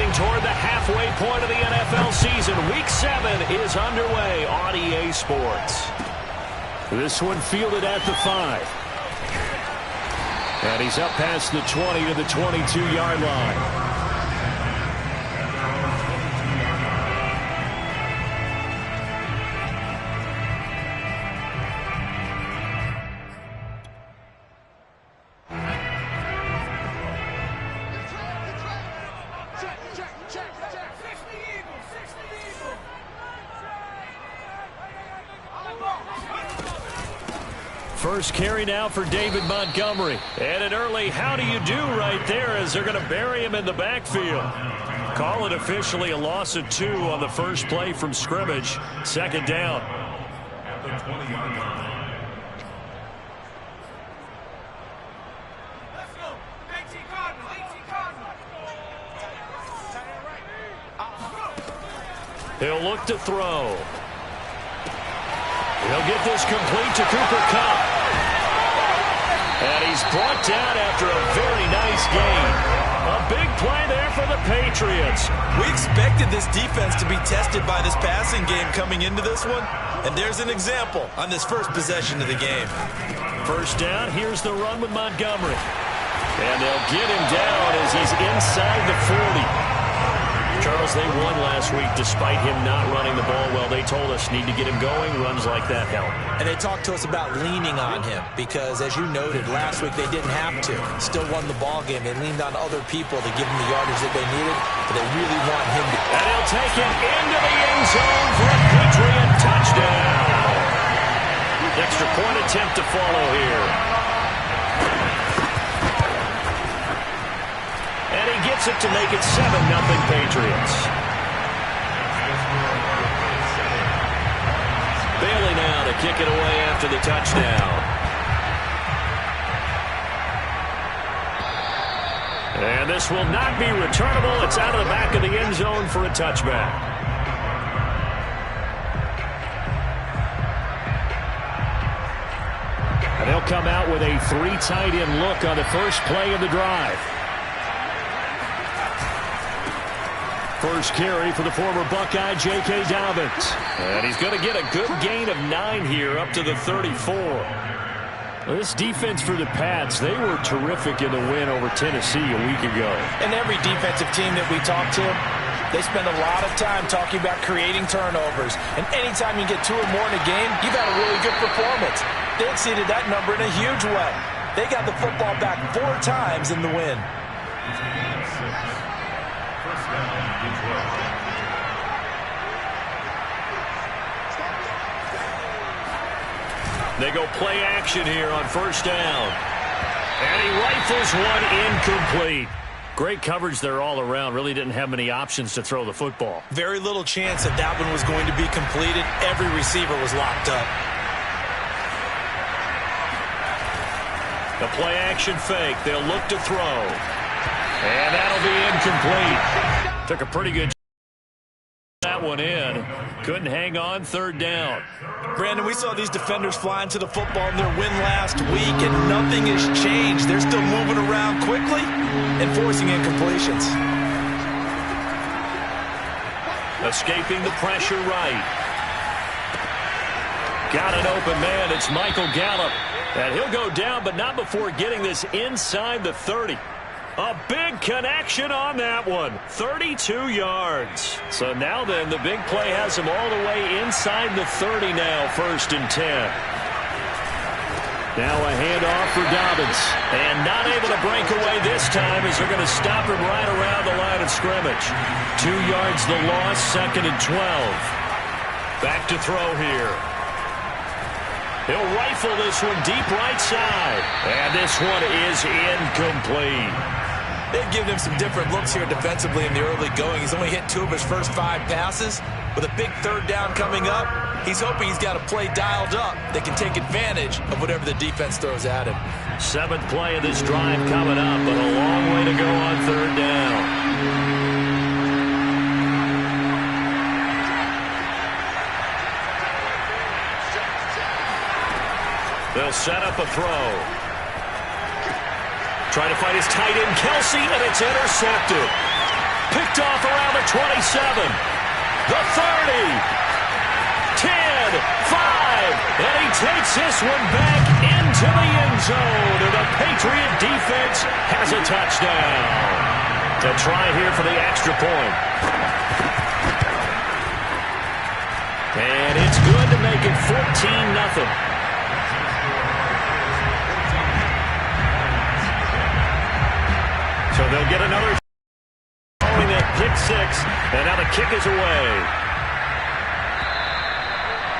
getting toward the halfway point of the NFL season. Week 7 is underway on EA Sports. This one fielded at the 5. And he's up past the 20 to the 22-yard line. First carry now for David Montgomery. And an early how do you do right there as they're going to bury him in the backfield. Call it officially a loss of 2 on the first play from scrimmage. Second down. At the 20-yard line. Let's go. AT Cardinal. AT Cardinal. He'll look to throw. He'll get this complete to Cooper Kupp. And he's brought down after a very nice gain. A big play there for the Patriots. We expected this defense to be tested by this passing game coming into this one. And there's an example on this first possession of the game. First down, here's the run with Montgomery. And they'll get him down as he's inside the 40. Charles, they won last week despite him not running the ball well. They told us need to get him going. Runs like that help. And they talked to us about leaning on him because, as you noted, last week they didn't have to. Still won the ball game. They leaned on other people to give him the yardage that they needed, but they really want him to. And he'll take it into the end zone for a Patriot touchdown. Extra point attempt to follow here. And he gets it to make it 7-0 Patriots. Bailey now to kick it away after the touchdown. And this will not be returnable. It's out of the back of the end zone for a touchback. And they'll come out with a 3 tight end look on the first play of the drive. First carry for the former Buckeye, J.K. Dobbins. And he's going to get a good gain of 9 here up to the 34. Well, this defense for the Pats, they were terrific in the win over Tennessee a week ago. And every defensive team that we talk to, they spend a lot of time talking about creating turnovers. And anytime you get 2 or more in a game, you've had a really good performance. They exceeded that number in a huge way. They got the football back 4 times in the win. They go play action here on first down. And he rifles one incomplete. Great coverage there all around. Really didn't have many options to throw the football. Very little chance that one was going to be completed. Every receiver was locked up. The play action fake. They'll look to throw. And that'll be incomplete. Took a pretty good that one in. Couldn't hang on. Third down. Brandon, we saw these defenders flying to the football in their win last week, and nothing has changed. They're still moving around quickly and forcing incompletions. Escaping the pressure right. Got an open man. It's Michael Gallup. And he'll go down, but not before getting this inside the 30. A big connection on that one. 32 yards. So now then, the big play has him all the way inside the 30 now, 1st and 10. Now a handoff for Dobbins. And not able to break away this time as they're going to stop him right around the line of scrimmage. 2 yards the loss, 2nd and 12. Back to throw here. He'll rifle this one deep right side. And this one is incomplete. They've given him some different looks here defensively in the early going. He's only hit 2 of his first 5 passes. With a big third down coming up, he's hoping he's got a play dialed up that can take advantage of whatever the defense throws at him. 7th play of this drive coming up, but a long way to go on third down. They'll set up a throw. Trying to find his tight end, Kelsey, and it's intercepted. Picked off 27, the 30, 10, 5, and he takes this one back into the end zone, and the Patriot defense has a touchdown. To try here for the extra point. And it's good to make it 14-0. So they'll get another following that pick six, and now the kick is away.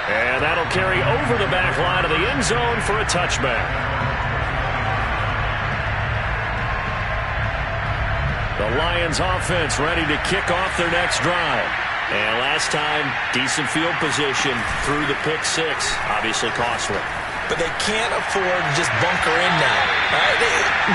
And that'll carry over the back line of the end zone for a touchback. The Lions offense ready to kick off their next drive. And last time, decent field position through the pick six. Obviously costly. But they can't afford to just bunker in now.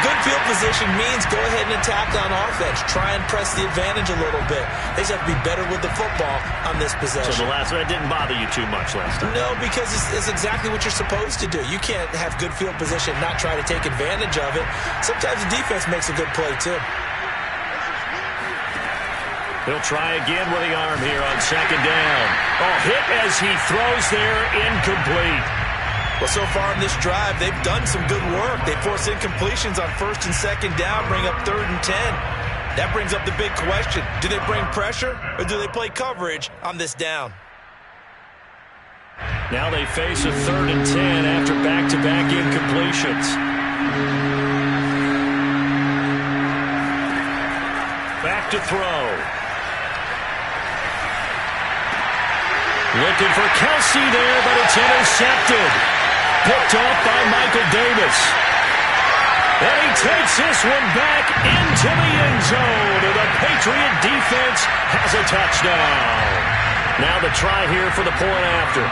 Good field position means go ahead and attack on offense. Try and press the advantage a little bit. They just have to be better with the football on this possession. So the last one didn't bother you too much last time? No, because it's exactly what you're supposed to do. You can't have good field position and not try to take advantage of it. Sometimes the defense makes a good play, too. He'll try again with the arm here on second down. Oh, hit as he throws there, incomplete. Well, so far in this drive, they've done some good work. They force incompletions on first and second down, bring up 3rd and 10. That brings up the big question. Do they bring pressure or do they play coverage on this down? Now they face a 3rd and 10 after back-to-back incompletions. Back to throw. Looking for Kelsey there, but it's intercepted. Picked up by Michael Davis. And he takes this one back into the end zone. And the Patriot defense has a touchdown. Now the try here for the point after.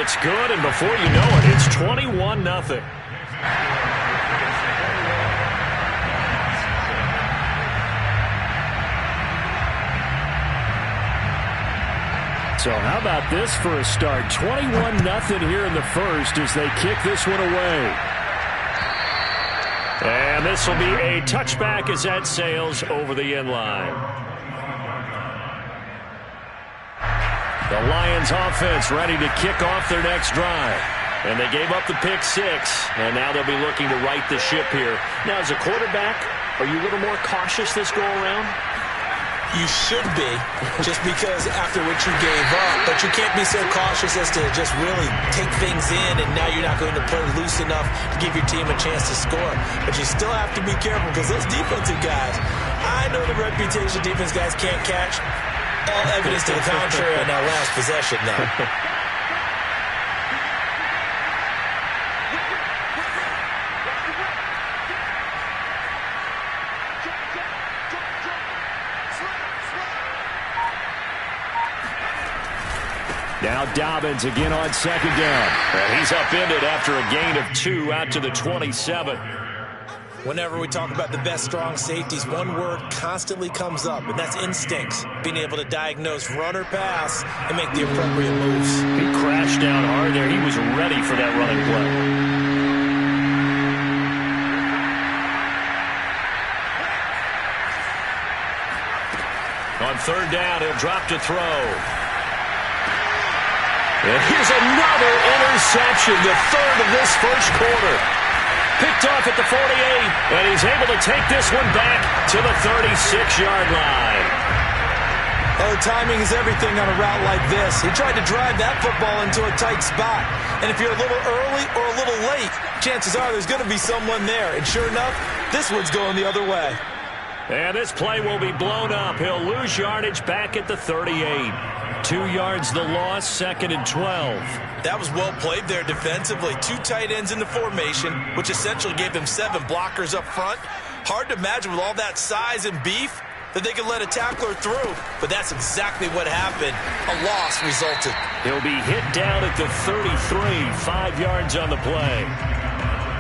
It's good, and before you know it, it's 21-0. So how about this for a start? 21-0 here in the first as they kick this one away. And this will be a touchback as that sails over the end line. The Lions offense ready to kick off their next drive. And they gave up the pick six, and now they'll be looking to right the ship here. Now, as a quarterback, are you a little more cautious this go-around? You should be, just because after what you gave up. But you can't be so cautious as to just really take things in, and now you're not going to play loose enough to give your team a chance to score. But you still have to be careful because those defensive guys, I know the reputation defense guys can't catch. All evidence to the contrary on that last possession, though. Now Dobbins again on second down. And he's upended after a gain of 2 out to the 27. Whenever we talk about the best strong safeties, one word constantly comes up, and that's instincts. Being able to diagnose run or pass and make the appropriate moves. He crashed down hard there. He was ready for that running play. On third down, he'll drop to throw. And here's another interception, the third of this first quarter. Picked off at the 48, and he's able to take this one back to the 36-yard line. Oh, timing is everything on a route like this. He tried to drive that football into a tight spot. And if you're a little early or a little late, chances are there's going to be someone there. And sure enough, this one's going the other way. And this play will be blown up. He'll lose yardage back at the 38. 2 yards the loss, 2nd and 12. That was well played there defensively. 2 tight ends in the formation, which essentially gave them 7 blockers up front. Hard to imagine with all that size and beef that they could let a tackler through, but that's exactly what happened. A loss resulted. He'll be hit down at the 33, 5 yards on the play.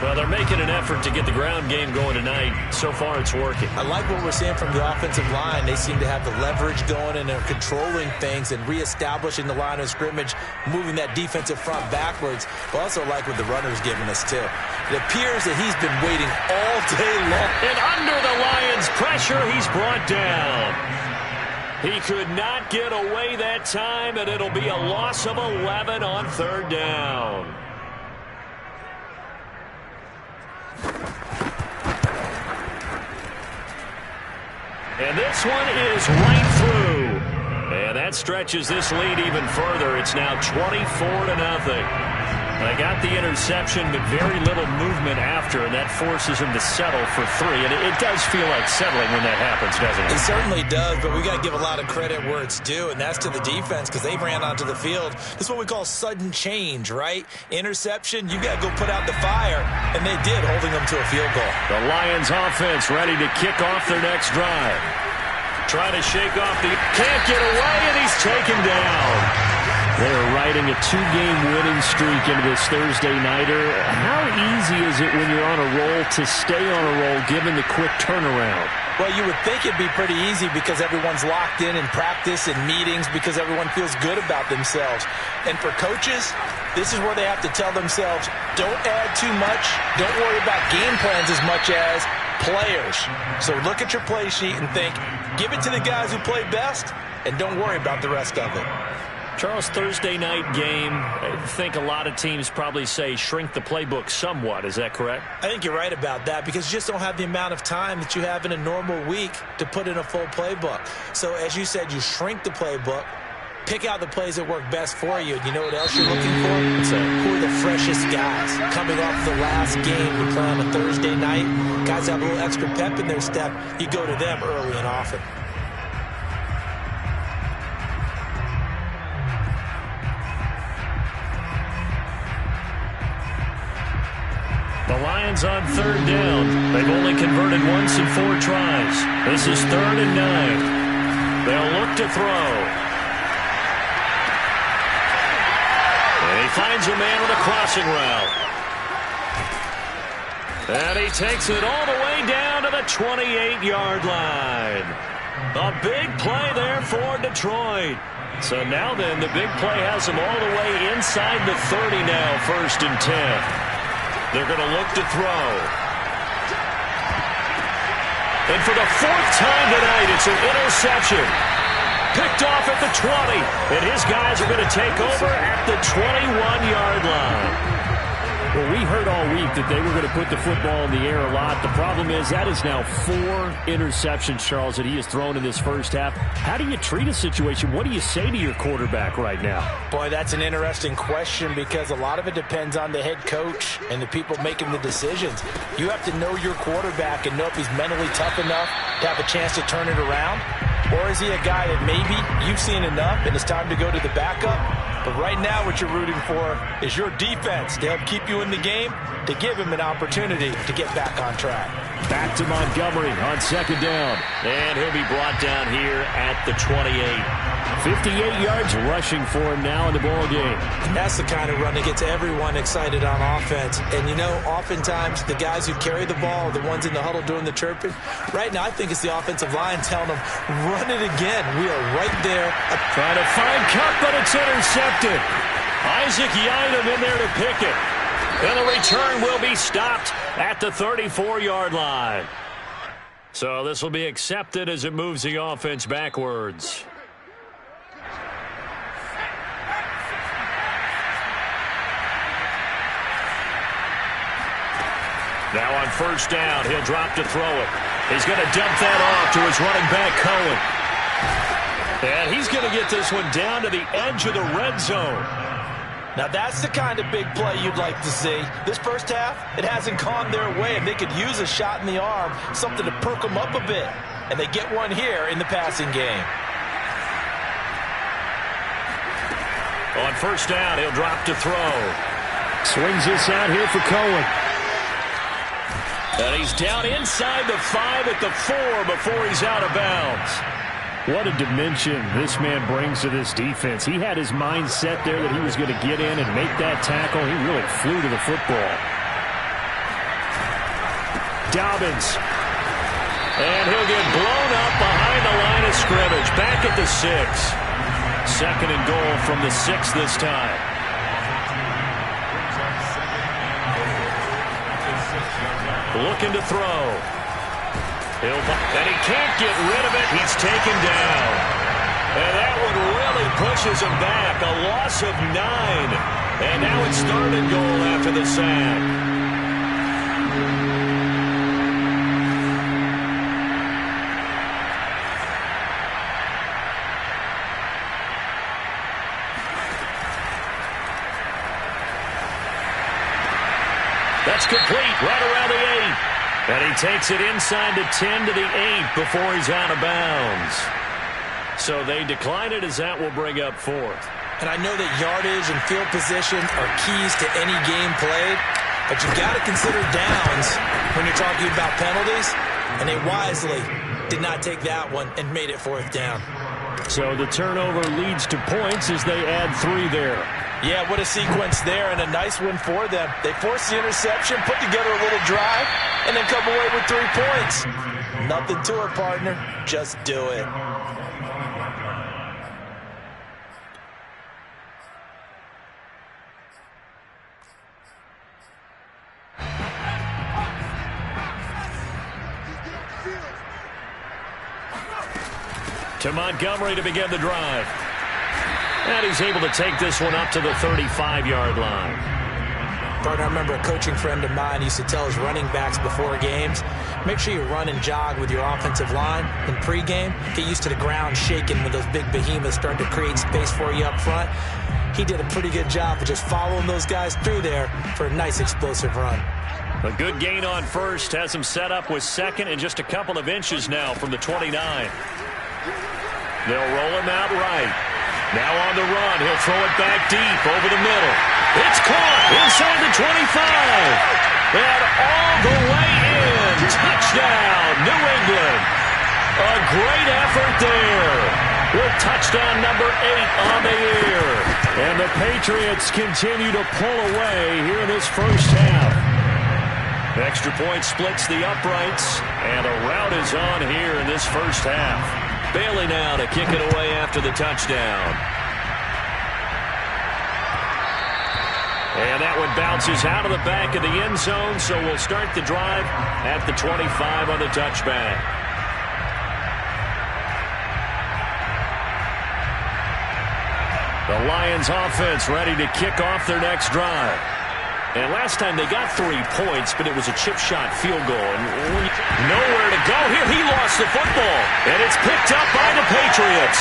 Well, they're making an effort to get the ground game going tonight. So far, it's working. I like what we're seeing from the offensive line. They seem to have the leverage going, and they're controlling things and reestablishing the line of scrimmage, moving that defensive front backwards. But also like what the runner's giving us, too. It appears that he's been waiting all day long. And under the line pressure. He's brought down. He could not get away that time, and it'll be a loss of 11 on third down. And this one is right through. And that stretches this lead even further. It's now 24-0. They got the interception, but very little movement after, and that forces him to settle for 3. And it does feel like settling when that happens, doesn't it? It certainly does, but we got to give a lot of credit where it's due, and that's to the defense because they ran onto the field. This is what we call sudden change, right? Interception, you got to go put out the fire, and they did, holding them to a field goal. The Lions offense ready to kick off their next drive. Trying to shake off the... Can't get away, and he's taken down. They're riding a 2-game winning streak into this Thursday nighter. How easy is it when you're on a roll to stay on a roll given the quick turnaround? Well, you would think it'd be pretty easy because everyone's locked in practice and meetings because everyone feels good about themselves. And for coaches, this is where they have to tell themselves, don't add too much. Don't worry about game plans as much as players. So look at your play sheet and think, give it to the guys who play best and don't worry about the rest of it. Charles, Thursday night game, I think a lot of teams probably say shrink the playbook somewhat. Is that correct? I think you're right about that because you just don't have the amount of time that you have in a normal week to put in a full playbook. So as you said, you shrink the playbook, pick out the plays that work best for you. You know what else you're looking for? Who are the freshest guys coming off the last game to play on a Thursday night? Guys have a little extra pep in their step. You go to them early and often. The Lions on third down. They've only converted once in 4 tries. This is 3rd and 9. They'll look to throw. And he finds a man with a crossing route. And he takes it all the way down to the 28-yard line. A big play there for Detroit. So now then, the big play has them all the way inside the 30 now, 1st and 10. They're going to look to throw. And for the 4th time tonight, it's an interception. Picked off at the 20. And his guys are going to take over at the 21-yard line. Well, we heard all week that they were going to put the football in the air a lot. The problem is that is now 4 interceptions, Charles, that he has thrown in this first half. How do you treat a situation? What do you say to your quarterback right now? Boy, that's an interesting question because a lot of it depends on the head coach and the people making the decisions. You have to know your quarterback and know if he's mentally tough enough to have a chance to turn it around. Or is he a guy that maybe you've seen enough and it's time to go to the backup? But right now what you're rooting for is your defense to help keep you in the game, to give him an opportunity to get back on track. Back to Montgomery on 2nd down. And he'll be brought down here at the 28. 58 yards rushing for him now in the ball game. That's the kind of run that gets everyone excited on offense. And, you know, oftentimes the guys who carry the ball are the ones in the huddle doing the chirping. Right now, I think it's the offensive line telling them, run it again. We are right there. Trying to find Cup, but it's intercepted. Isaac Yiadom in there to pick it. And the return will be stopped at the 34-yard line. So this will be accepted as it moves the offense backwards. Now on 1st down, he'll drop to throw it. He's going to dump that off to his running back, Cohen. And he's going to get this one down to the edge of the red zone. Now that's the kind of big play you'd like to see. This first half, it hasn't gone their way, and they could use a shot in the arm, something to perk them up a bit. And they get one here in the passing game. On 1st down, he'll drop to throw. Swings this out here for Cohen. And he's down inside the 5 at the 4 before he's out of bounds. What a dimension this man brings to this defense. He had his mind set there that he was going to get in and make that tackle. He really flew to the football. Dobbins. And he'll get blown up behind the line of scrimmage. Back at the 6. 2nd and goal from the 6 this time. Looking to throw. And he can't get rid of it. He's taken down. And that one really pushes him back. A loss of 9. And now it's 3rd and goal after the sack. That's complete right around the 8. And he takes it inside the 10 to the 8 before he's out of bounds. So they decline it as that will bring up 4th. And I know that yardage and field position are keys to any game played, but you've got to consider downs when you're talking about penalties, and they wisely did not take that one and made it 4th down. So the turnover leads to points as they add 3 there. Yeah, what a sequence there, and a nice win for them. They forced the interception, put together a little drive, and then come away with 3 points. Nothing to it, partner. Just do it. To Montgomery to begin the drive. And he's able to take this one up to the 35-yard line. Partner, I remember a coaching friend of mine used to tell his running backs before games, make sure you run and jog with your offensive line in pregame. Get used to the ground shaking when those big behemoths start to create space for you up front. He did a pretty good job of just following those guys through there for a nice explosive run. A good gain on first has him set up with 2nd and just a couple of inches now from the 29. They'll roll him out right. Now on the run, he'll throw it back deep over the middle. It's caught inside the 25. And all the way in. Touchdown, New England. A great effort there. With touchdown number 8 on the year. And the Patriots continue to pull away here in this first half. Extra point splits the uprights. And a rout is on here in this first half. Bailey now to kick it away after the touchdown. And that one bounces out of the back of the end zone, so we'll start the drive at the 25 on the touchback. The Lions offense ready to kick off their next drive. And last time they got 3 points, but it was a chip shot field goal. And nowhere to go here. He lost the football. And it's picked up by the Patriots.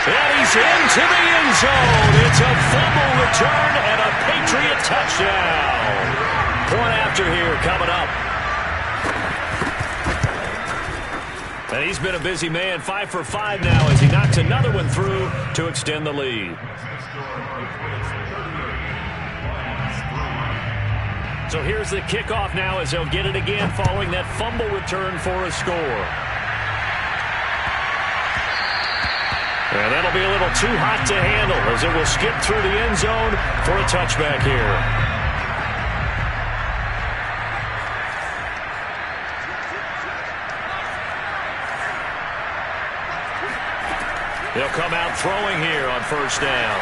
And he's into the end zone. It's a fumble return and a Patriot touchdown. Point after here coming up. And he's been a busy man. 5 for 5 now as he knocks another one through to extend the lead. So here's the kickoff now as they'll get it again following that fumble return for a score. And that'll be a little too hot to handle as it will skip through the end zone for a touchback here. They'll come out throwing here on first down.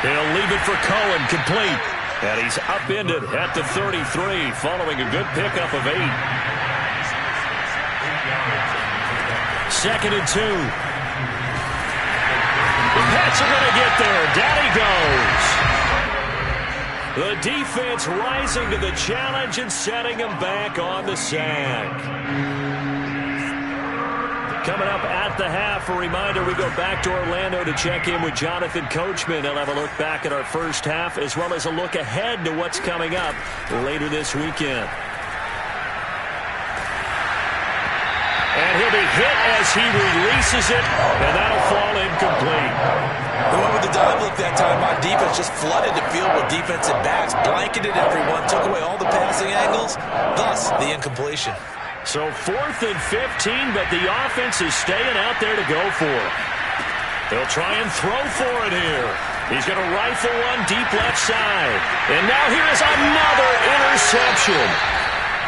He'll leave it for Cohen, complete. And he's upended at the 33 following a good pickup of 8. 2nd and 2. The Pats are going to get there. Down he goes. The defense rising to the challenge and setting him back on the sack. Coming up at the half, a reminder, we go back to Orlando to check in with Jonathan Coachman. He'll have a look back at our first half as well as a look ahead to what's coming up later this weekend. And he'll be hit as he releases it, and that'll fall incomplete. They went with the dive look that time on defense, just flooded the field with defensive backs, blanketed everyone, took away all the passing angles, thus the incompletion. So 4th and 15, but the offense is staying out there to go for it. They'll try and throw for it here. He's going to rifle one deep left side. And now here is another interception.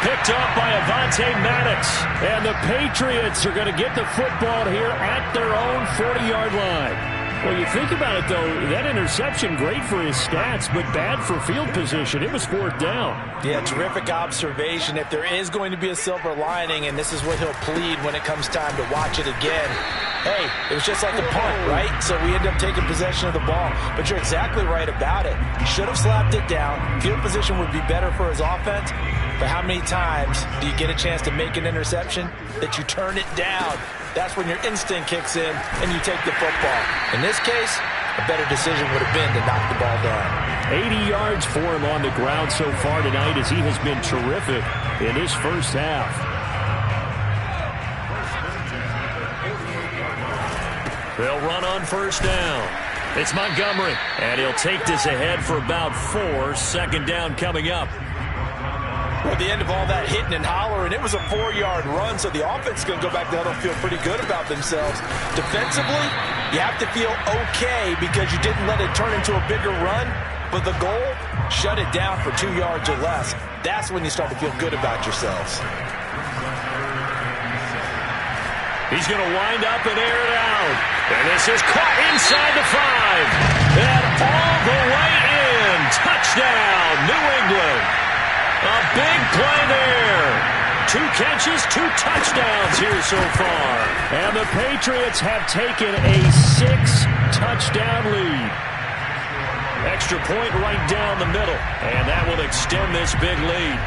Picked up by Avonte Maddox. And the Patriots are going to get the football here at their own 40-yard line. Well, you think about it, though, that interception, great for his stats, but bad for field position. It was 4th down. Yeah, terrific observation. If there is going to be a silver lining, and this is what he'll plead when it comes time to watch it again, hey, it was just like a punt, right? So we end up taking possession of the ball. But you're exactly right about it. Should have slapped it down. Field position would be better for his offense. But how many times do you get a chance to make an interception that you turn it down? That's when your instinct kicks in and you take the football. In this case, a better decision would have been to knock the ball down. 80 yards for him on the ground so far tonight as he has been terrific in his first half. They'll run on 1st down. It's Montgomery, and he'll take this ahead for about 4. 2nd down coming up. Well, at the end of all that hitting and hollering, it was a 4-yard run, so the offense is going to go back there and feel pretty good about themselves. Defensively, you have to feel okay because you didn't let it turn into a bigger run, but the goal, shut it down for 2 yards or less. That's when you start to feel good about yourselves. He's going to wind up and air it out. And this is caught inside the 5. And all the way in. Touchdown, New England. A big play there. 2 catches, 2 touchdowns here so far. And the Patriots have taken a 6-touchdown lead. Extra point right down the middle. And that will extend this big lead.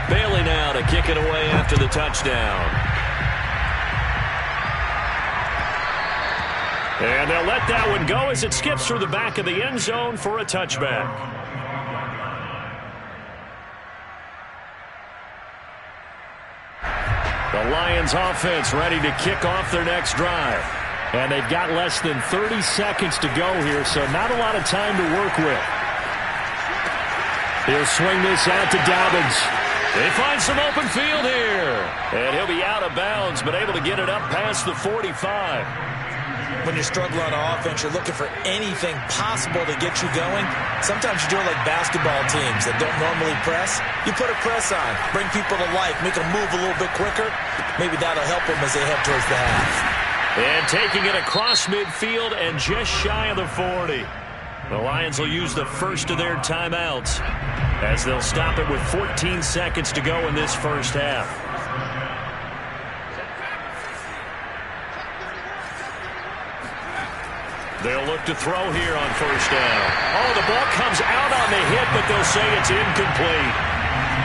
Bailey now to kick it away after the touchdown. And they'll let that one go as it skips through the back of the end zone for a touchback. The Lions offense ready to kick off their next drive. And they've got less than 30 seconds to go here, so not a lot of time to work with. He'll swing this out to Dobbins. They find some open field here. And he'll be out of bounds, but able to get it up past the 45. When you're struggling on offense, you're looking for anything possible to get you going. Sometimes you do it like basketball teams that don't normally press. You put a press on, bring people to life, make them move a little bit quicker. Maybe that'll help them as they head towards the half. And taking it across midfield and just shy of the 40. The Lions will use the first of their timeouts as they'll stop it with 14 seconds to go in this first half. They'll look to throw here on 1st down. Oh, the ball comes out on the hit, but they'll say it's incomplete.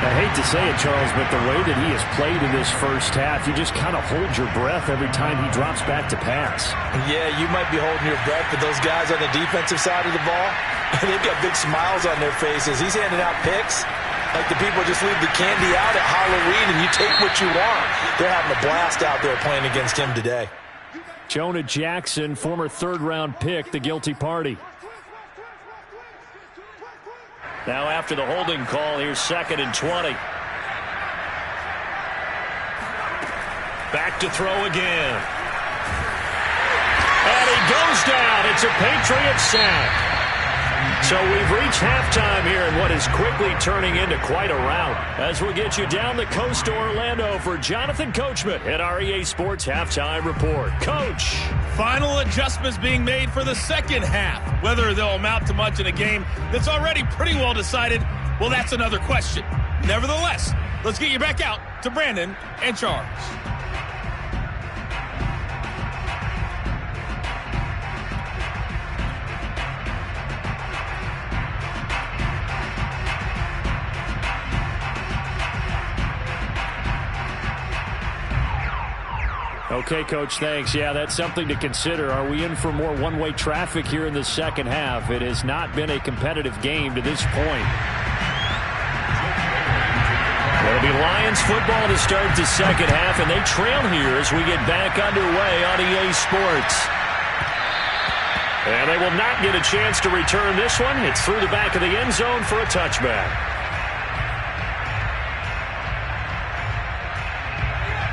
I hate to say it, Charles, but the way that he has played in this first half, you just kind of hold your breath every time he drops back to pass. Yeah, you might be holding your breath, but those guys on the defensive side of the ball, they've got big smiles on their faces. He's handing out picks like the people just leave the candy out at Halloween and you take what you want. They're having a blast out there playing against him today. Jonah Jackson, former 3rd-round pick, the guilty party. Now after the holding call, here's 2nd and 20. Back to throw again. And he goes down. It's a Patriots sack. So we've reached halftime here in what is quickly turning into quite a rout. As we'll get you down the coast to Orlando for Jonathan Coachman at our EA Sports Halftime Report. Coach. Final adjustments being made for the second half. Whether they'll amount to much in a game that's already pretty well decided, well, that's another question. Nevertheless, let's get you back out to Brandon and Charles. Okay, Coach, thanks. Yeah, that's something to consider. Are we in for more one-way traffic here in the second half? It has not been a competitive game to this point. It'll be Lions football to start the second half, and they trail here as we get back underway on EA Sports. And they will not get a chance to return this one. It's through the back of the end zone for a touchback.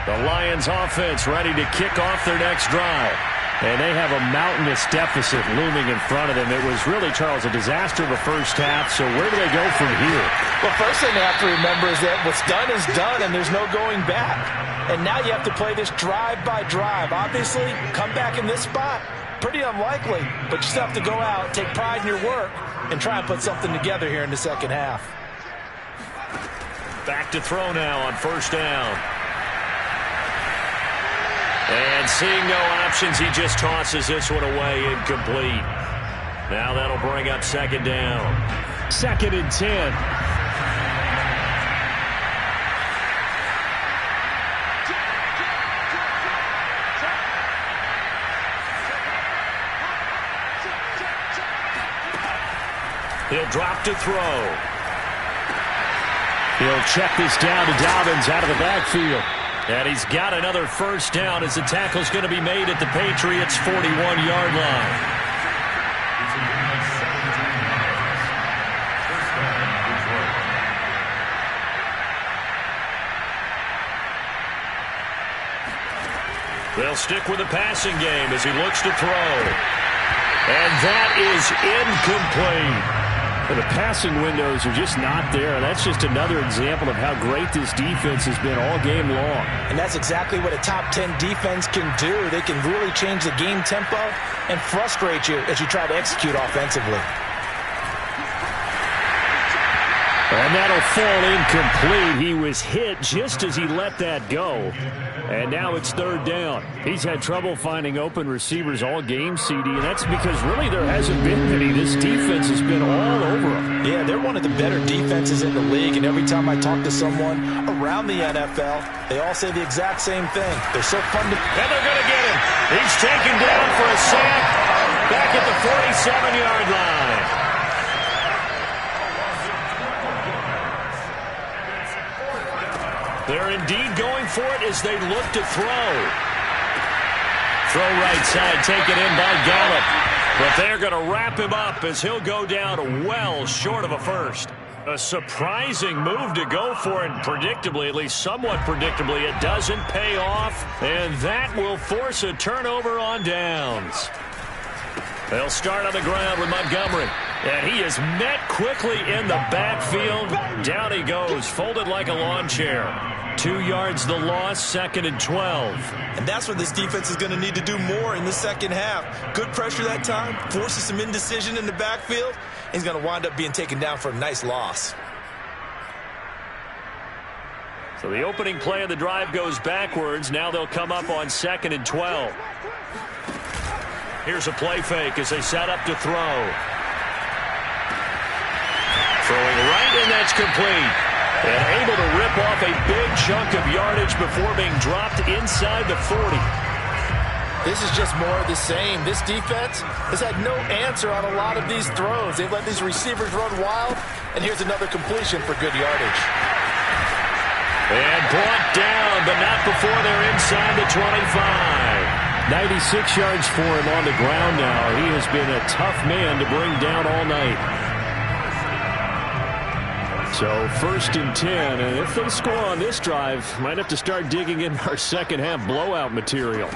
The Lions offense ready to kick off their next drive. And they have a mountainous deficit looming in front of them. It was really, Charles, a disaster of a first half. So where do they go from here? Well, first thing they have to remember is that what's done is done, and there's no going back. And now you have to play this drive by drive. Obviously, come back in this spot, Pretty unlikely, but you still have to go out, take pride in your work, and try and put something together here in the second half. Back to throw now on first down. And seeing no options, he just tosses this one away, incomplete. Now that'll bring up second down. 2nd and 10. He'll drop to throw. He'll check this down to Dobbins out of the backfield. And he's got another first down as the tackle's going to be made at the Patriots' 41-yard line. They'll stick with the passing game as he looks to throw. And that is incomplete. The passing windows are just not there. That's just another example of how great this defense has been all game long. And that's exactly what a top 10 defense can do. They can really change the game tempo and frustrate you as you try to execute offensively. And that'll fall incomplete. He was hit just as he let that go. And now it's third down. He's had trouble finding open receivers all game, CD, and that's because really there hasn't been any. This defense has been all over him. Yeah, they're one of the better defenses in the league, and every time I talk to someone around the NFL, they all say the exact same thing. They're so fun to... And they're going to get him. He's taken down for a sack back at the 47-yard line. They're indeed going for it as they look to throw. Throw right side, taken in by Gallup. But they're going to wrap him up as he'll go down well short of a first. A surprising move to go for it, and predictably, at least somewhat predictably, it doesn't pay off. And that will force a turnover on downs. They'll start on the ground with Montgomery. And he is met quickly in the backfield. Down he goes, folded like a lawn chair. 2 yards the loss, 2nd and 12. And that's what this defense is going to need to do more in the second half. Good pressure that time, forces some indecision in the backfield. And he's going to wind up being taken down for a nice loss. So the opening play of the drive goes backwards. Now they'll come up on 2nd and 12. Here's a play fake as they set up to throw. Throwing right, and that's complete. And able to rip off a big chunk of yardage before being dropped inside the 40. This is just more of the same. This defense has had no answer on a lot of these throws. They've let these receivers run wild, and here's another completion for good yardage. And brought down, but not before they're inside the 25. 96 yards for him on the ground now. He has been a tough man to bring down all night. So 1st and 10, and if they score on this drive, might have to start digging in our second half blowout material.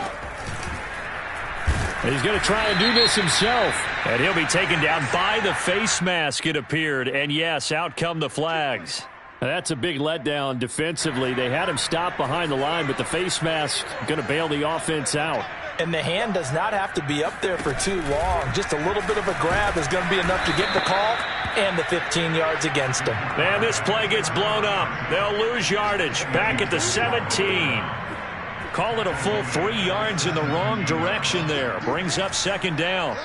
And he's going to try and do this himself. And he'll be taken down by the face mask, it appeared. And yes, out come the flags. That's a big letdown defensively. They had him stop behind the line, but the face mask going to bail the offense out. And the hand does not have to be up there for too long. Just a little bit of a grab is going to be enough to get the call and the 15 yards against them. And this play gets blown up. They'll lose yardage back at the 17. Call it a full 3 yards in the wrong direction there. Brings up second down.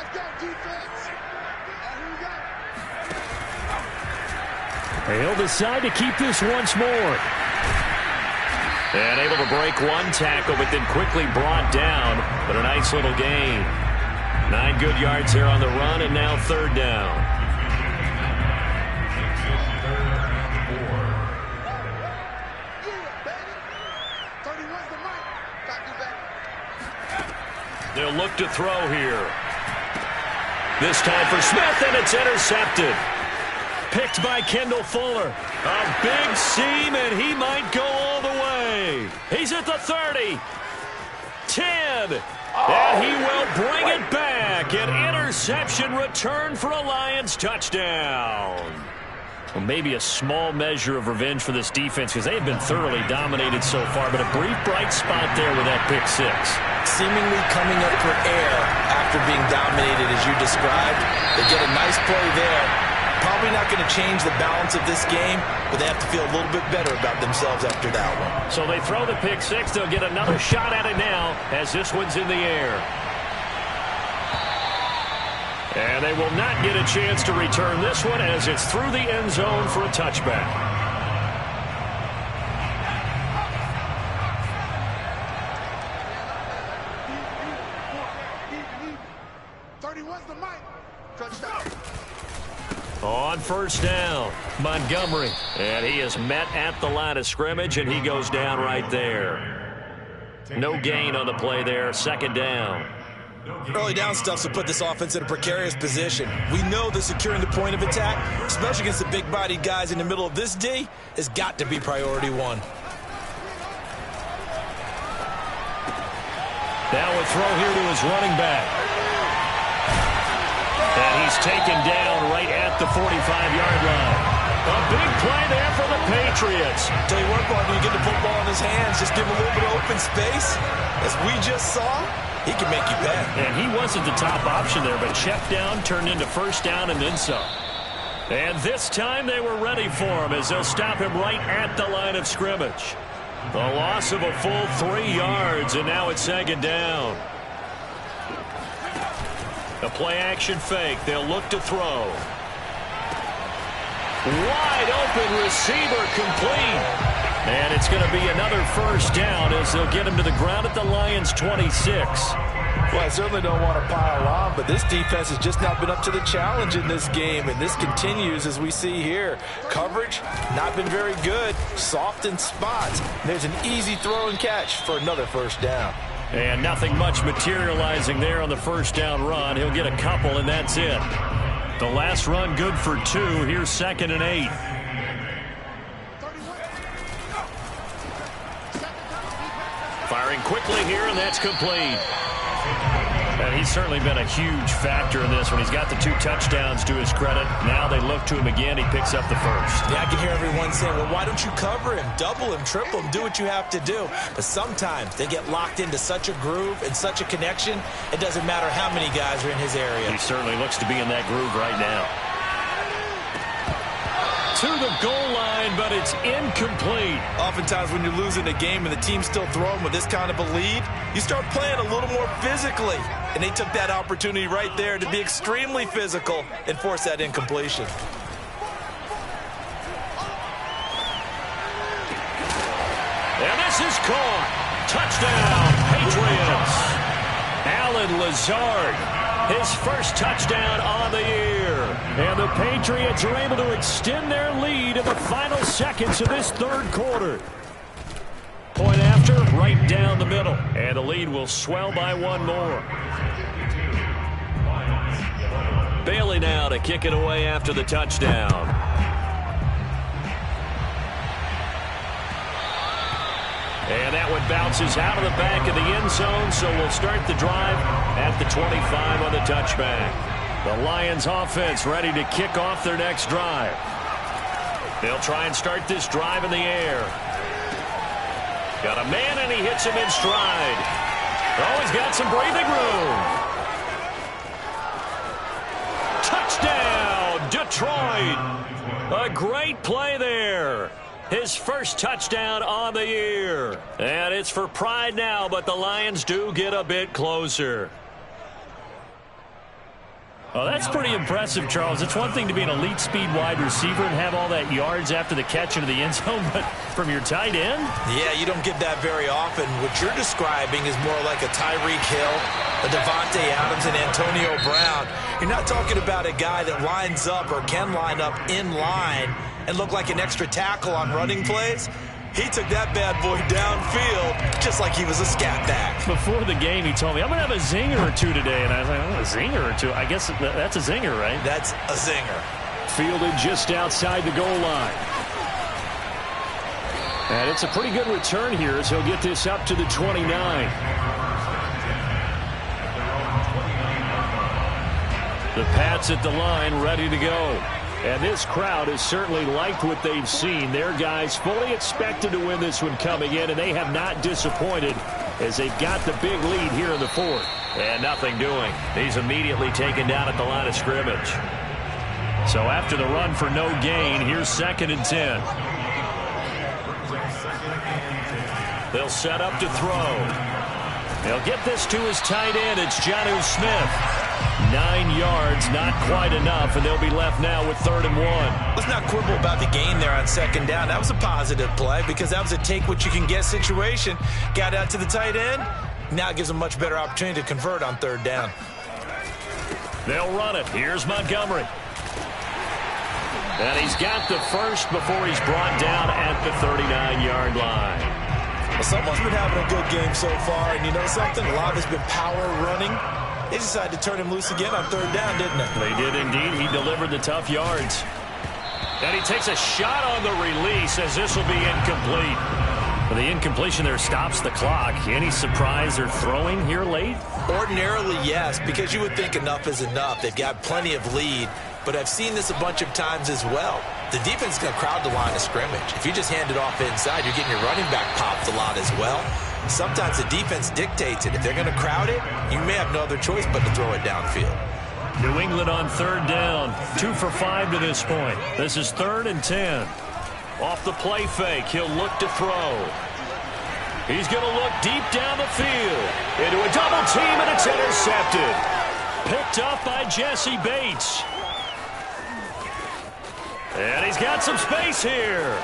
He'll decide to keep this once more. And able to break one tackle, but then quickly brought down. But a nice little gain. 9 good yards there on the run, and now third down. They'll look to throw here. This time for Smith, and it's intercepted. Picked by Kendall Fuller. A big seam, and he might go all the way. He's at the 30. 10. And he will bring it back. An interception return for a Lions touchdown. Well, maybe a small measure of revenge for this defense because they have been thoroughly dominated so far, but a brief bright spot there with that pick six. Seemingly coming up for air after being dominated as you described. They get a nice play there. Probably not going to change the balance of this game, but they have to feel a little bit better about themselves after that one. So they throw the pick six. They'll get another shot at it now as this one's in the air. And they will not get a chance to return this one as it's through the end zone for a touchback. On first down, Montgomery. And he is met at the line of scrimmage, and he goes down right there. No gain on the play there, second down. Early down stuff will put this offense in a precarious position. We know that securing the point of attack, especially against the big-bodied guys in the middle of this D, has got to be priority one. Now a throw here to his running back. And he's taken down right at the 45-yard line. A big play there for the Patriots. Tell you what, partner, you get the football in his hands, just give him a little bit of open space. As we just saw, he can make you pay. And he wasn't the top option there, but check down turned into first down and then some. And this time they were ready for him as they'll stop him right at the line of scrimmage. The loss of a full 3 yards, and now it's second down. A play-action fake. They'll look to throw. Wide open receiver complete. And it's going to be another first down as they'll get him to the ground at the Lions' 26. Well, I certainly don't want to pile on, but this defense has just not been up to the challenge in this game, and this continues as we see here. Coverage, not been very good. Soft in spots. There's an easy throw and catch for another first down. And nothing much materializing there on the first down run. He'll get a couple, and that's it. The last run good for 2. Here's 2nd and 8. Firing quickly here, and that's complete. And he's certainly been a huge factor in this one. He's got the 2 touchdowns to his credit. Now they look to him again. He picks up the first. Yeah, I can hear everyone saying, well, why don't you cover him, double him, triple him, do what you have to do. But sometimes they get locked into such a groove and such a connection, it doesn't matter how many guys are in his area. He certainly looks to be in that groove right now. To the goal line, but it's incomplete. Oftentimes when you're losing a game and the team's still throwing with this kind of a lead, you start playing a little more physically. And they took that opportunity right there to be extremely physical and force that incompletion. And this is caught. Touchdown, Patriots. Allen Lazard, his first touchdown on the year. And the Patriots are able to extend their lead in the final seconds of this third quarter. Point after, right down the middle. And the lead will swell by 1 more. Bailey now to kick it away after the touchdown. And that one bounces out of the back of the end zone, so we'll start the drive at the 25 on the touchback. The Lions offense ready to kick off their next drive. They'll try and start this drive in the air. Got a man, and he hits him in stride. Oh, he's got some breathing room. Touchdown, Detroit. A great play there. His first touchdown on the year. And it's for pride now, but the Lions do get a bit closer. Oh, that's pretty impressive, Charles. It's one thing to be an elite speed wide receiver and have all that yards after the catch into the end zone, but from your tight end? Yeah, you don't get that very often. What you're describing is more like a Tyreek Hill, a Devontae Adams, and Antonio Brown. You're not talking about a guy that lines up or can line up in line and look like an extra tackle on running plays. He took that bad boy downfield just like he was a scat back. Before the game, he told me, I'm going to have a zinger or 2 today. And I was like, oh, a zinger or 2? I guess that's a zinger, right? That's a zinger. Fielded just outside the goal line. And it's a pretty good return here as he'll get this up to the 29. The Pats at the line, ready to go. And this crowd has certainly liked what they've seen. Their guys fully expected to win this one coming in, and they have not disappointed as they've got the big lead here in the fourth. And nothing doing. He's immediately taken down at the line of scrimmage. So after the run for no gain, here's 2nd and 10. They'll set up to throw. They'll get this to his tight end. It's Jonnu Smith. 9 yards, not quite enough, and they'll be left now with 3rd and 1. Let's not quibble about the gain there on 2nd down. That was a positive play because that was a take-what-you-can-get situation. Got out to the tight end. Now it gives them a much better opportunity to convert on 3rd down. They'll run it. Here's Montgomery. And he's got the first before he's brought down at the 39-yard line. Well, someone's been having a good game so far, and you know something? A lot of it's been power running. They decided to turn him loose again on 3rd down, didn't they? They did indeed. He delivered the tough yards. And he takes a shot on the release as this will be incomplete. The incompletion there stops the clock. Any surprise they're throwing here late? Ordinarily, yes, because you would think enough is enough. They've got plenty of lead, but I've seen this a bunch of times as well. The defense is going to crowd the line of scrimmage. If you just hand it off inside, you're getting your running back popped a lot as well. Sometimes the defense dictates it. If they're going to crowd it, you may have no other choice but to throw it downfield. New England on 3rd down. 2 for 5 to this point. This is 3rd and 10. Off the play fake, he'll look to throw. He's going to look deep down the field. Into a double team, and it's intercepted. Picked up by Jesse Bates. And he's got some space here.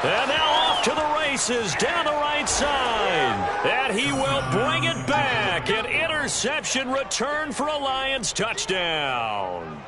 And now off to the races down the right side. And he will bring it back. An interception return for a Lions touchdown.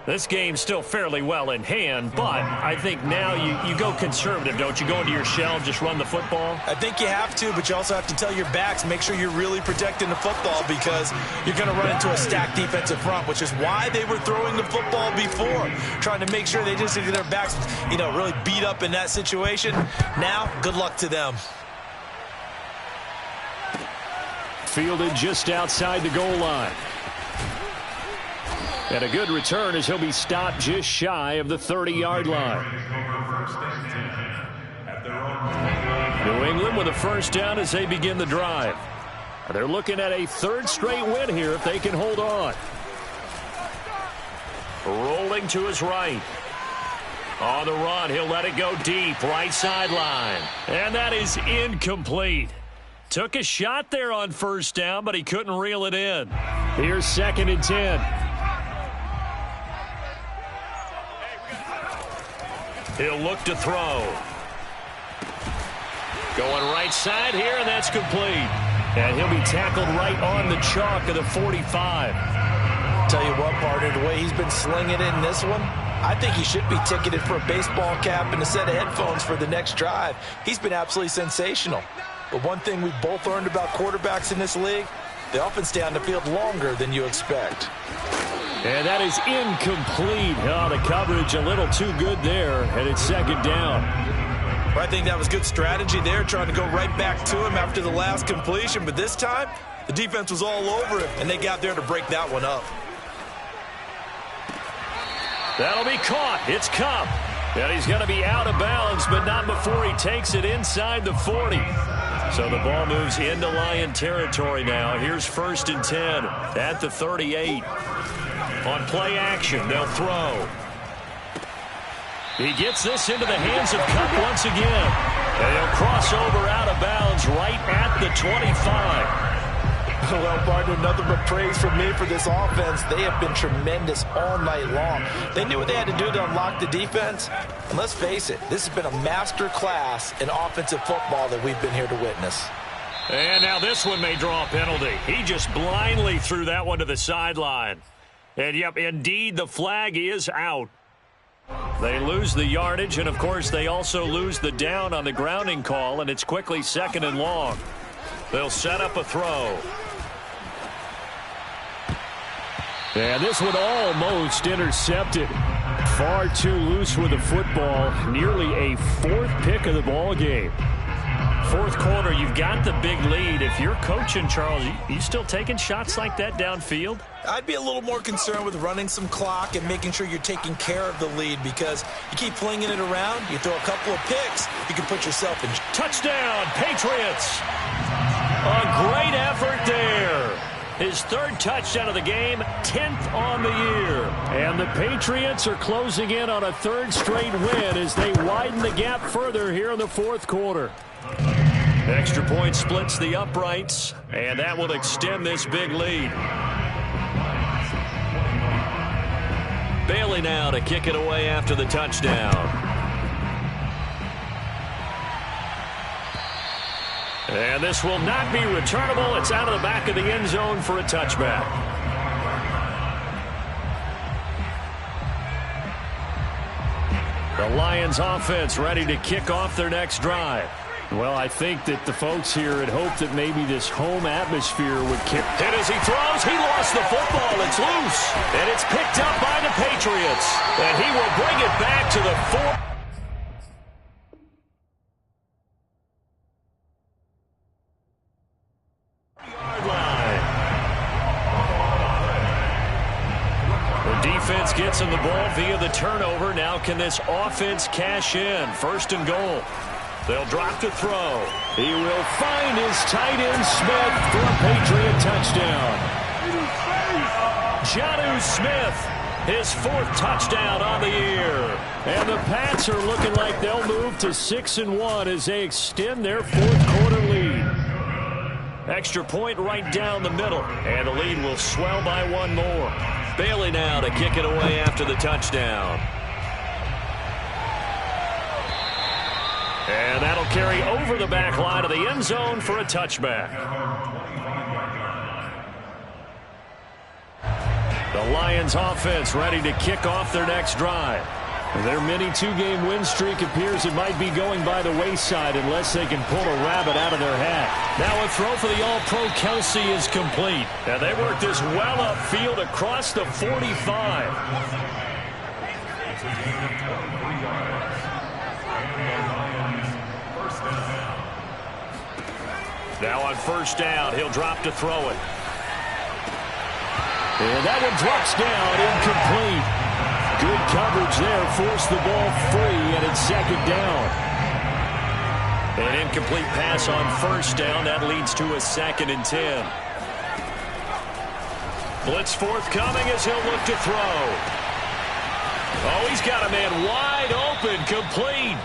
This game's still fairly well in hand, but I think now you go conservative, don't you? Go into your shell, just run the football? I think you have to, but you also have to tell your backs, make sure you're really protecting the football because you're going to run into a stacked defensive front, which is why they were throwing the football before, trying to make sure they just get their backs, really beat up in that situation. Now, good luck to them. Fielded just outside the goal line. And a good return as he'll be stopped just shy of the 30-yard line. New England with a 1st down as they begin the drive. They're looking at a 3rd straight win here if they can hold on. Rolling to his right. On the run, he'll let it go deep, right sideline. And that is incomplete. Took a shot there on 1st down, but he couldn't reel it in. Here's 2nd and 10. He'll look to throw. Going right side here, and that's complete. And he'll be tackled right on the chalk of the 45. Tell you what, partner, the way he's been slinging it in this one, I think he should be ticketed for a baseball cap and a set of headphones for the next drive. He's been absolutely sensational. But one thing we've both learned about quarterbacks in this league, they often stay on the field longer than you expect. And that is incomplete. Oh, the coverage a little too good there, and it's 2nd down. Well, I think that was good strategy there, trying to go right back to him after the last completion. But this time, the defense was all over him, and they got there to break that one up. That'll be caught. It's Kupp. And he's going to be out of bounds, but not before he takes it inside the 40. So the ball moves into Lion territory now. Here's 1st and 10 at the 38. On play action, they'll throw. He gets this into the hands of Kupp once again. And he'll cross over out of bounds right at the 25. Well, partner, nothing but praise from me for this offense. They have been tremendous all night long. They knew what they had to do to unlock the defense. And let's face it, this has been a master class in offensive football that we've been here to witness. And now this one may draw a penalty. He just blindly threw that one to the sideline. And, yep, indeed, the flag is out. They lose the yardage, and, of course, they also lose the down on the grounding call, and it's quickly 2nd and long. They'll set up a throw. And this one almost intercepted. Far too loose with the football. Nearly a 4th pick of the ball game. 4th quarter, you've got the big lead. If you're coaching, Charles, you still taking shots like that downfield? I'd be a little more concerned with running some clock and making sure you're taking care of the lead, because you keep flinging it around, you throw a couple of picks, you can put yourself in. Touchdown, Patriots. A great effort there. His third touchdown of the game, 10th on the year. And the Patriots are closing in on a third straight win as they widen the gap further here in the fourth quarter. Extra point splits the uprights, and that will extend this big lead. Bailey now to kick it away after the touchdown. And this will not be returnable. It's out of the back of the end zone for a touchback. The Lions offense ready to kick off their next drive. Well, I think that the folks here had hoped that maybe this home atmosphere would kick. And as he throws, he lost the football. It's loose. And it's picked up by the Patriots. And he will bring it back to the 4. Defense gets him the ball via the turnover. Now can this offense cash in? First and goal. They'll drop to throw. He will find his tight end Smith for a Patriot touchdown. Jonnu Smith, his 4th touchdown on the year. And the Pats are looking like they'll move to 6-1 as they extend their fourth quarter lead. Extra point right down the middle. And the lead will swell by one more. Bailey now to kick it away after the touchdown. And that'll carry over the back line of the end zone for a touchback. The Lions offense ready to kick off their next drive. Their mini 2-game win streak appears it might be going by the wayside unless they can pull a rabbit out of their hat. Now a throw for the All-Pro Kelsey is complete. And they work this well upfield across the 45. Now on first down, he'll drop to throw it. And that one drops down, incomplete. Good coverage there, forced the ball free, and it's second down. An incomplete pass on first down. That leads to a 2nd and 10. Blitz forthcoming as he'll look to throw. Oh, he's got a man wide open, complete.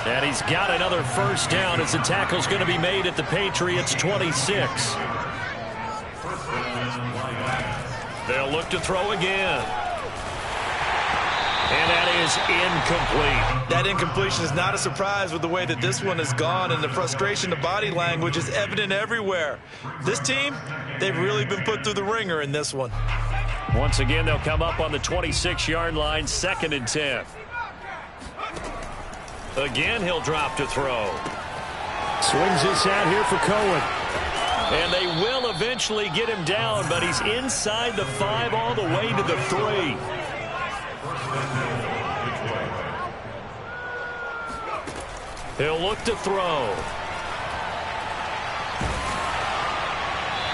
And he's got another first down as the tackle's going to be made at the Patriots' 26. They'll look to throw again. And that is incomplete. That incompletion is not a surprise with the way that this one has gone, and the frustration, the body language is evident everywhere. This team, they've really been put through the ringer in this one. Once again, they'll come up on the 26-yard line, 2nd and 10. Again, he'll drop to throw. Swings this out here for Cohen. And they will eventually get him down, but he's inside the 5 all the way to the 3. He'll look to throw.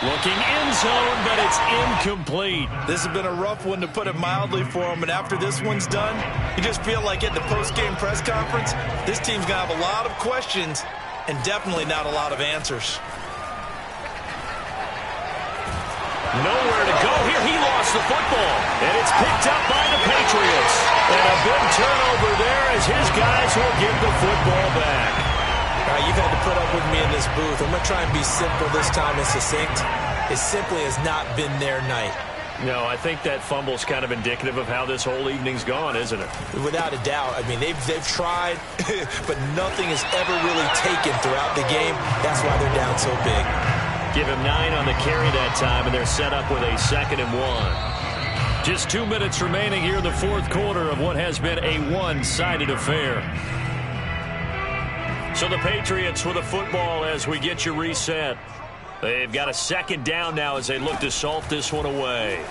Looking end zone, but it's incomplete. This has been a rough one, to put it mildly, for him. And after this one's done, you just feel like at the post-game press conference, this team's going to have a lot of questions and definitely not a lot of answers. Nowhere to go here. He lost the football. And it's picked up by the Patriots. And a big turnover there as his guys will get the football back. All right, you've had to put up with me in this booth. I'm going to try and be simple this time and succinct. It simply has not been their night. No, I think that fumble's kind of indicative of how this whole evening's gone, isn't it? Without a doubt. I mean, they've tried, but nothing has ever really taken throughout the game. That's why they're down so big. Give him 9 on the carry that time, and they're set up with a 2nd and 1. Just 2 minutes remaining here in the fourth quarter of what has been a one-sided affair. So the Patriots with the football as we get you reset. They've got a 2nd down now as they look to salt this one away.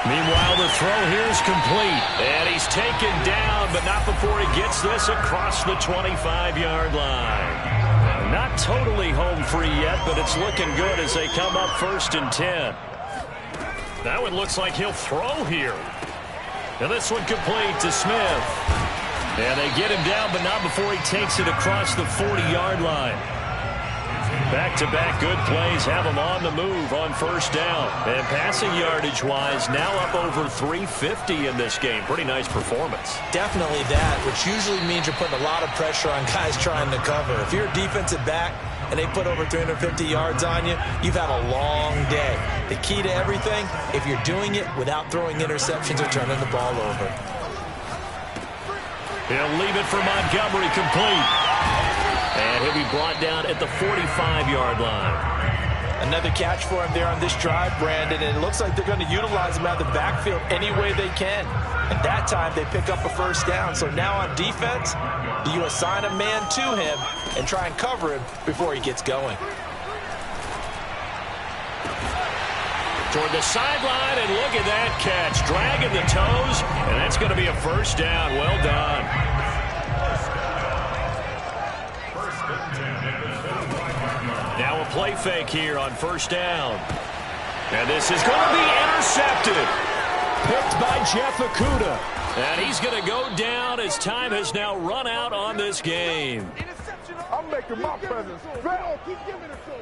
Meanwhile, the throw here is complete. And he's taken down, but not before he gets this across the 25-yard line. Not totally home free yet, but it's looking good as they come up 1st and 10. That one looks like he'll throw here. And this one complete to Smith. And they get him down, but not before he takes it across the 40-yard line. Back-to-back good plays have him on the move on 1st down. And passing yardage-wise, now up over 350 in this game. Pretty nice performance. Definitely that, which usually means you're putting a lot of pressure on guys trying to cover. If you're a defensive back and they put over 350 yards on you, you've had a long day. The key to everything, if you're doing it without throwing interceptions or turning the ball over. He'll leave it for Montgomery, complete. And he'll be brought down at the 45-yard line. Another catch for him there on this drive, Brandon, and it looks like they're going to utilize him out of the backfield any way they can. And that time they pick up a 1st down. So now on defense, do you assign a man to him and try and cover him before he gets going? Toward the sideline, and look at that catch. Dragging the toes, and that's going to be a 1st down. Well done. Now a play fake here on 1st down. And this is going to be intercepted. Picked by Jeff Okudah. And he's going to go down as time has now run out on this game. I'm making my presence felt. Keep giving it to him.